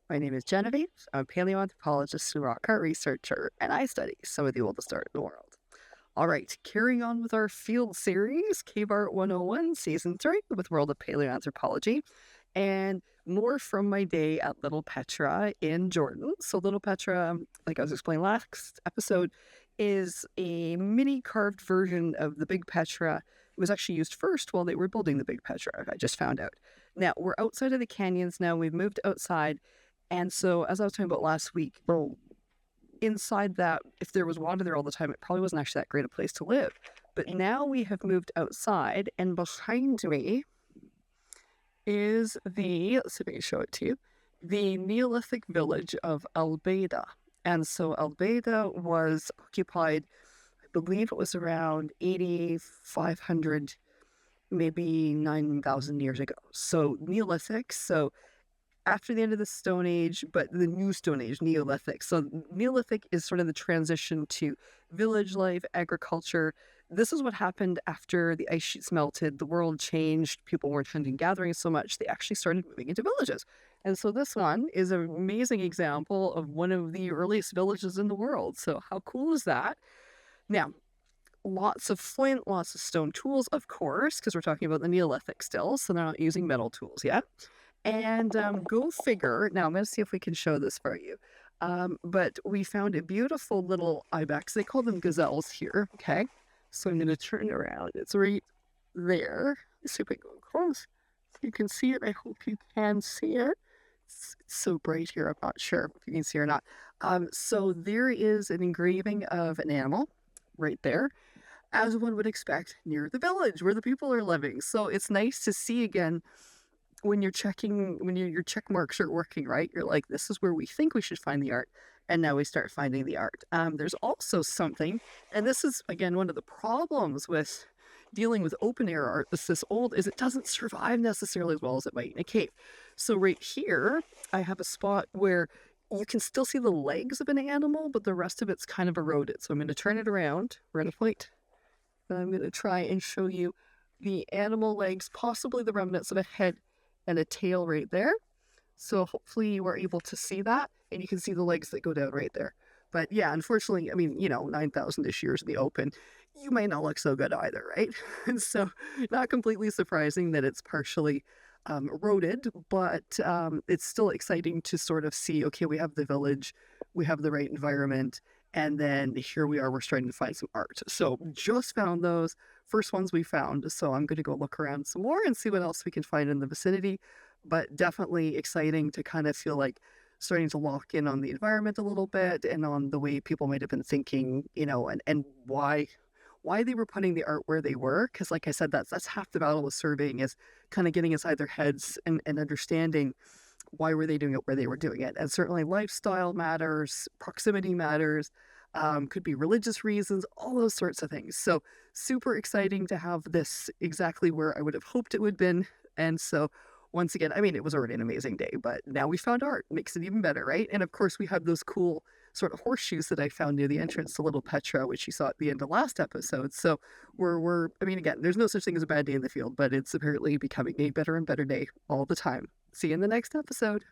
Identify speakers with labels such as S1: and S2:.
S1: My name is Genevieve. I'm a paleoanthropologist and rock art researcher, and I study some of the oldest art in the world. All right, carrying on with our field series, Cave Art 101, Season 3, with World of Paleoanthropology, and more from my day at Little Petra in Jordan. So, Little Petra, like I was explaining last episode, is a mini carved version of the Big Petra. It was actually used first while they were building the Big Petra, I just found out. Now, we're outside of the canyons now. We've moved outside. And so, as I was talking about last week, inside that, if there was water there all the time, it probably wasn't actually that great a place to live. But now we have moved outside, and behind me is let's see if I can show it to you, the Neolithic village of Albeida. And so Albeida was occupied, I believe it was around 8,500, maybe 9,000 years ago. So Neolithic, so after the end of the Stone Age, but the new Stone Age, Neolithic. So Neolithic is sort of the transition to village life, agriculture. This is what happened after the ice sheets melted. The world changed. People weren't hunting and gathering so much. They actually started moving into villages. And so this one is an amazing example of one of the earliest villages in the world. So how cool is that? Now, lots of flint, lots of stone tools, of course, because we're talking about the Neolithic still. So they're not using metal tools yet. And go figure. Now, I'm going to see if we can show this for you. But we found a beautiful little ibex. They call them gazelles here. Okay. So I'm going to turn around. It's right there. Let's see if I can go close. You can see it. I hope you can see it. It's so bright here. I'm not sure if you can see it or not. So there is an engraving of an animal right there, as one would expect, near the village where the people are living. So it's nice to see again when you're checking, when your check marks are working, right? You're like, this is where we think we should find the art. And now we start finding the art. There's also something, and this is, again, one of the problems with dealing with open air art that's this old, is it doesn't survive necessarily as well as it might in a cave. So right here, I have a spot where you can still see the legs of an animal, but the rest of it's kind of eroded. So I'm going to turn it around. We're at a point. And I'm going to try and show you the animal legs, possibly the remnants of a head and a tail right there. So hopefully you are able to see that, and you can see the legs that go down right there. But yeah, unfortunately, I mean, 9,000-ish years in the open, you might not look so good either, right? And so not completely surprising that it's partially eroded, but it's still exciting to sort of see, okay, we have the village, we have the right environment, and then here we are, we're starting to find some art. So just found those first ones we found. So I'm going to go look around some more and see what else we can find in the vicinity. But definitely exciting to kind of feel like starting to lock in on the environment a little bit and on the way people might have been thinking, and why they were putting the art where they were. Because like I said, that's half the battle with surveying, is kind of getting inside their heads and understanding why were they doing it where they were doing it. And certainly lifestyle matters, proximity matters, could be religious reasons, all those sorts of things. So super exciting to have this exactly where I would have hoped it would have been. And so once again, I mean, it was already an amazing day, but now we found art, makes it even better, right? And of course we have those cool sort of horseshoes that I found near the entrance to Little Petra, which you saw at the end of last episode. So I mean, again, there's no such thing as a bad day in the field, but it's apparently becoming a better and better day all the time. See you in the next episode.